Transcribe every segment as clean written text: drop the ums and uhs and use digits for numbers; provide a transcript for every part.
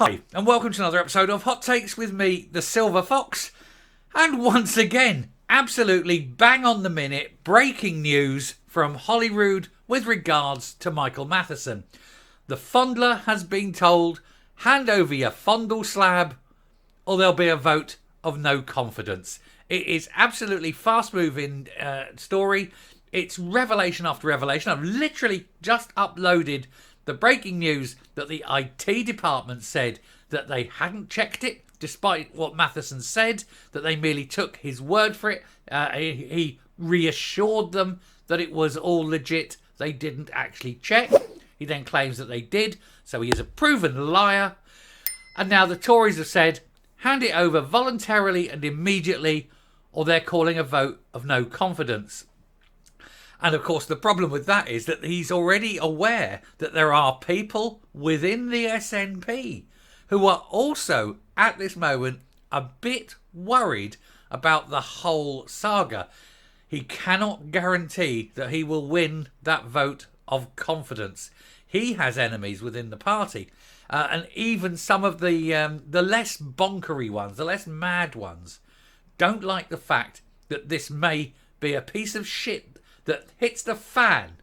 Hi, and welcome to another episode of Hot Takes with me, the Silver Fox. And once again, absolutely bang on the minute, breaking news from Holyrood with regards to Michael Matheson. The Fondler has been told, hand over your Fondle slab or there'll be a vote of no confidence. It is absolutely fast-moving story. It's revelation after revelation. I've literally just uploaded the breaking news that the IT department said that they hadn't checked it, despite what Matheson said, that they merely took his word for it. He reassured them that it was all legit. They didn't actually check. He then claims that they did, so he is a proven liar. And now the Tories have said, hand it over voluntarily and immediately, or they're calling a vote of no confidence. And of course, the problem with that is that he's already aware that there are people within the SNP who are also, at this moment, a bit worried about the whole saga. He cannot guarantee that he will win that vote of confidence. He has enemies within the party. And even some of the less bonkery ones, the less mad ones, don't like the fact that this may be a piece of shit that hits the fan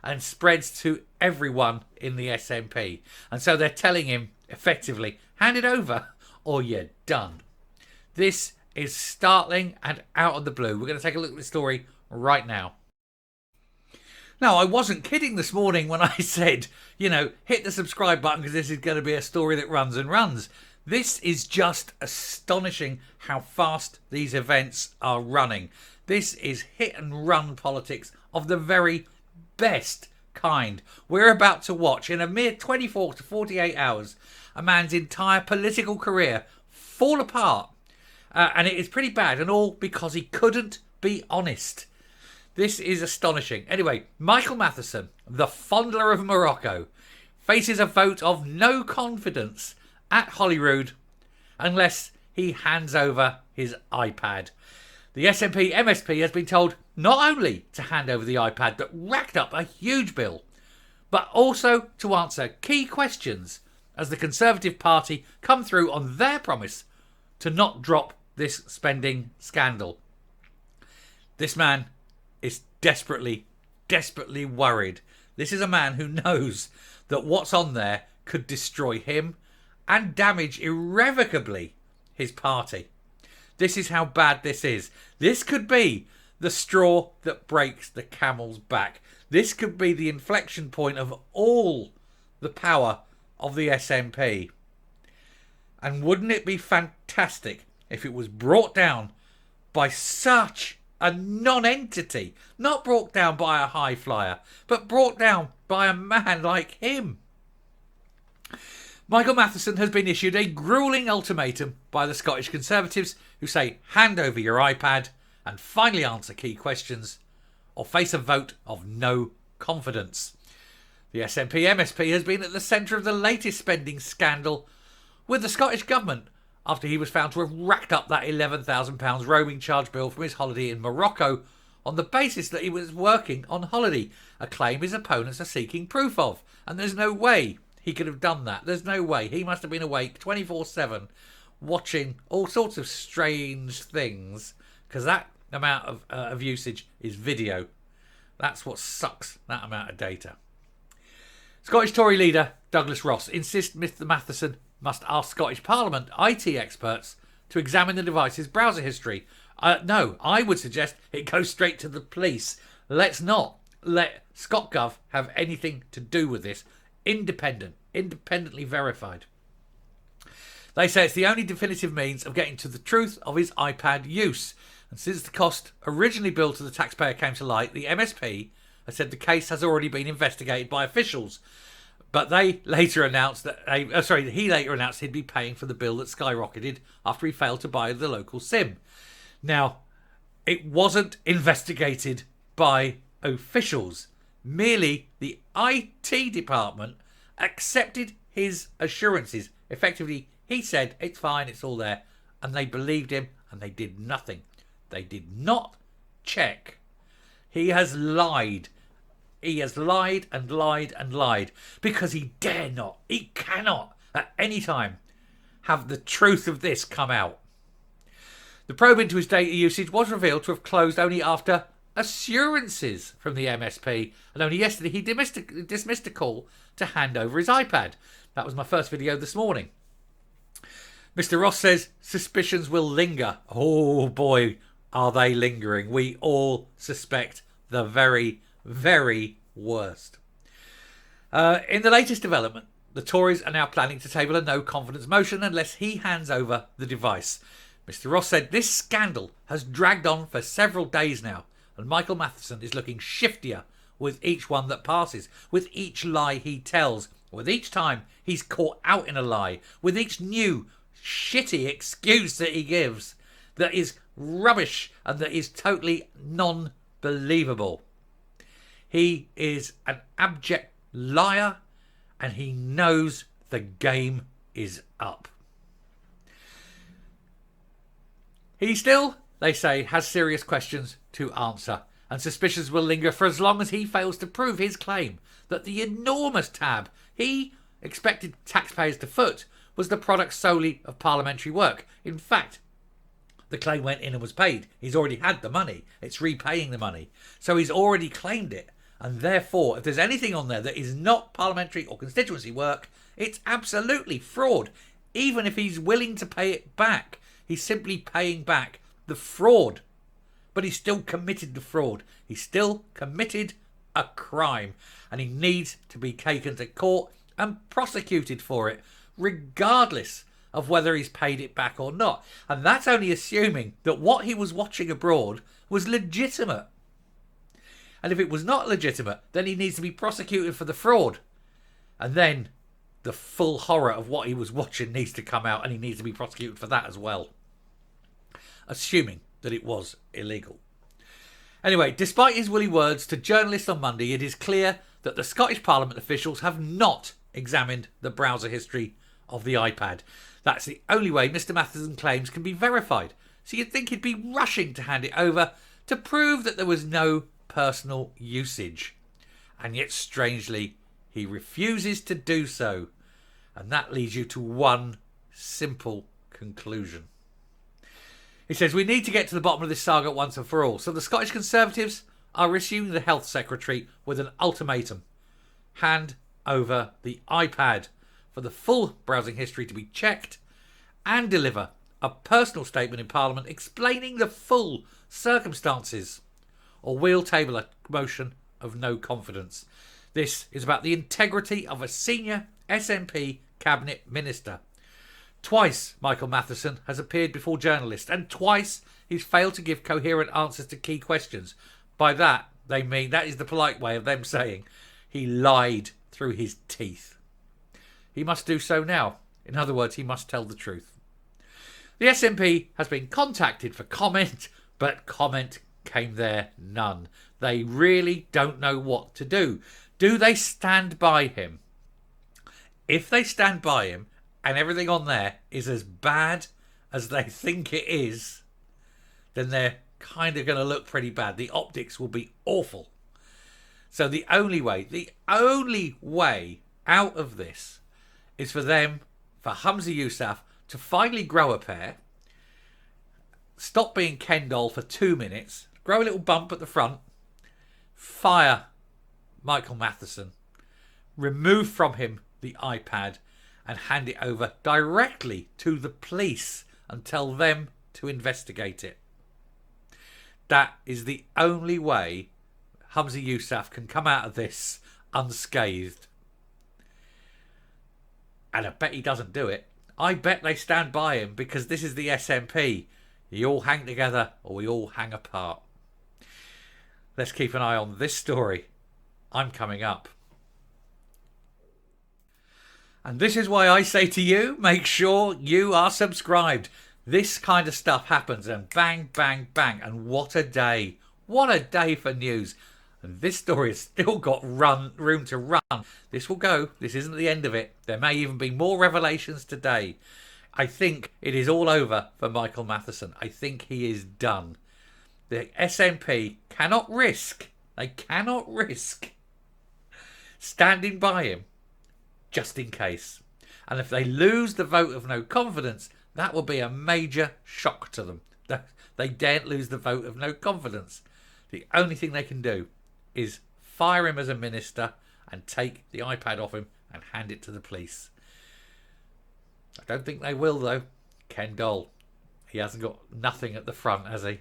and spreads to everyone in the SNP. And so they're telling him, effectively, hand it over or you're done. This is startling and out of the blue. We're going to take a look at the story right now. Now, I wasn't kidding this morning when I said, hit the subscribe button because this is going to be a story that runs and runs. This is just astonishing how fast these events are running. This is hit and run politics of the very best kind. We're about to watch, in a mere 24 to 48 hours, a man's entire political career fall apart. And it is pretty bad, and all because he couldn't be honest. This is astonishing. Anyway, Michael Matheson, the Fondler of Morocco, faces a vote of no confidence at Holyrood unless he hands over his iPad. The SNP MSP has been told not only to hand over the iPad that racked up a huge bill, but also to answer key questions as the Conservative Party come through on their promise to not drop this spending scandal. This man is desperately worried. This is a man who knows that what's on there could destroy him and damage irrevocably his party. This is how bad this is. This could be the straw that breaks the camel's back. This could be the inflection point of all the power of the SNP. And wouldn't it be fantastic if it was brought down by such a non-entity? Not brought down by a high flyer, but brought down by a man like him. Michael Matheson has been issued a gruelling ultimatum by the Scottish Conservatives, who say hand over your iPad and finally answer key questions or face a vote of no confidence. The SNP MSP has been at the centre of the latest spending scandal with the Scottish Government after he was found to have racked up that £11,000 roaming charge bill from his holiday in Morocco on the basis that he was working on holiday, a claim his opponents are seeking proof of. And there's no way he could have done that. There's no way. He must have been awake 24/7 watching all sorts of strange things, because that amount of usage is video. That's what sucks, that amount of data. Scottish Tory leader Douglas Ross insists Mr Matheson must ask Scottish Parliament IT experts to examine the device's browser history. No, I would suggest it goes straight to the police. Let's not let ScotGov have anything to do with this. Independently verified. They say it's the only definitive means of getting to the truth of his iPad use. And since the cost originally billed to the taxpayer came to light, the MSP has said the case has already been investigated by officials. But they later announced that he later announced he'd be paying for the bill that skyrocketed after he failed to buy the local SIM. Now, it wasn't investigated by officials. Merely the IT department accepted his assurances. Effectively, he said, it's fine, it's all there. And they believed him and they did nothing. They did not check. He has lied. He has lied and lied and lied because he dare not, he cannot at any time have the truth of this come out. The probe into his data usage was revealed to have closed only after assurances from the MSP, and only yesterday he dismissed a call to hand over his iPad. That was my first video this morning. Mr. Ross says suspicions will linger. Oh boy, are they lingering. We all suspect the very, very worst. In the latest development, the Tories are now planning to table a no confidence motion unless he hands over the device. Mr. Ross said this scandal has dragged on for several days now, and Michael Matheson is looking shiftier with each one that passes, with each lie he tells, with each time he's caught out in a lie, with each new shitty excuse that he gives that is rubbish and that is totally non-believable. He is an abject liar, and he knows the game is up. He still, they say, has serious questions to answer, and suspicions will linger for as long as he fails to prove his claim that the enormous tab he expected taxpayers to foot was the product solely of parliamentary work. In fact, the claim went in and was paid. He's already had the money. It's repaying the money. So he's already claimed it. And therefore, if there's anything on there that is not parliamentary or constituency work, it's absolutely fraud. Even if he's willing to pay it back, he's simply paying back the fraud. But he's still committed the fraud. He's still committed a crime. And he needs to be taken to court and prosecuted for it, regardless of whether he's paid it back or not. And that's only assuming that what he was watching abroad was legitimate. And if it was not legitimate, then he needs to be prosecuted for the fraud. And then the full horror of what he was watching needs to come out, and he needs to be prosecuted for that as well. Assuming that it was illegal. Anyway, despite his woolly words to journalists on Monday, it is clear that the Scottish Parliament officials have not examined the browser history of the iPad. That's the only way Mr. Matheson's claims can be verified. So you'd think he'd be rushing to hand it over to prove that there was no personal usage. And yet, strangely, he refuses to do so. And that leads you to one simple conclusion. He says, we need to get to the bottom of this saga once and for all. So the Scottish Conservatives are issuing the Health Secretary with an ultimatum. Hand over the iPad for the full browsing history to be checked and deliver a personal statement in Parliament explaining the full circumstances, or we'll table a motion of no confidence. This is about the integrity of a senior SNP cabinet minister. Twice Michael Matheson has appeared before journalists, and twice he's failed to give coherent answers to key questions. By that, they mean, that is the polite way of them saying, he lied through his teeth. He must do so now. In other words, he must tell the truth. The SNP has been contacted for comment, but comment came there none. They really don't know what to do. Do they stand by him? If they stand by him and everything on there is as bad as they think it is, then they're kind of going to look pretty bad. The optics will be awful. So the only way out of this is for Humza Yousaf to finally grow a pair, stop being Ken doll for 2 minutes, grow a little bump at the front, fire Michael Matheson, remove from him the iPad and hand it over directly to the police and tell them to investigate it. That is the only way Humza Yousaf can come out of this unscathed. And I bet he doesn't do it. I bet they stand by him because this is the SNP. You all hang together or we all hang apart. Let's keep an eye on this story. I'm coming up. And this is why I say to you, make sure you are subscribed. This kind of stuff happens and bang, bang, bang. And what a day. What a day for news. And this story has still got room to run. This will go. This isn't the end of it. There may even be more revelations today. I think it is all over for Michael Matheson. I think he is done. The SNP cannot risk standing by him just in case. And if they lose the vote of no confidence, that will be a major shock to them. They daren't lose the vote of no confidence. The only thing they can do is fire him as a minister and take the iPad off him and hand it to the police. I don't think they will, though. Ken Dole, he hasn't got nothing at the front, has he?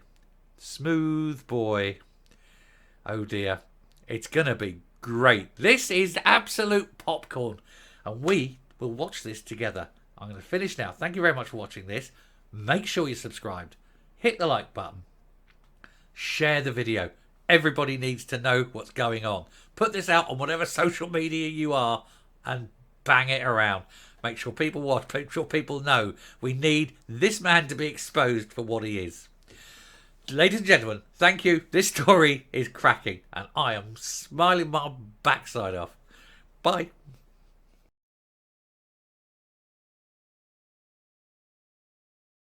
Smooth boy. Oh dear. It's going to be great. This is absolute popcorn. And we will watch this together. I'm going to finish now. Thank you very much for watching this. Make sure you're subscribed. Hit the like button. Share the video. Everybody needs to know what's going on. Put this out on whatever social media you are and bang it around. Make sure people watch. Make sure people know. We need this man to be exposed for what he is. Ladies and gentlemen, thank you. This story is cracking and I am smiling my backside off. Bye.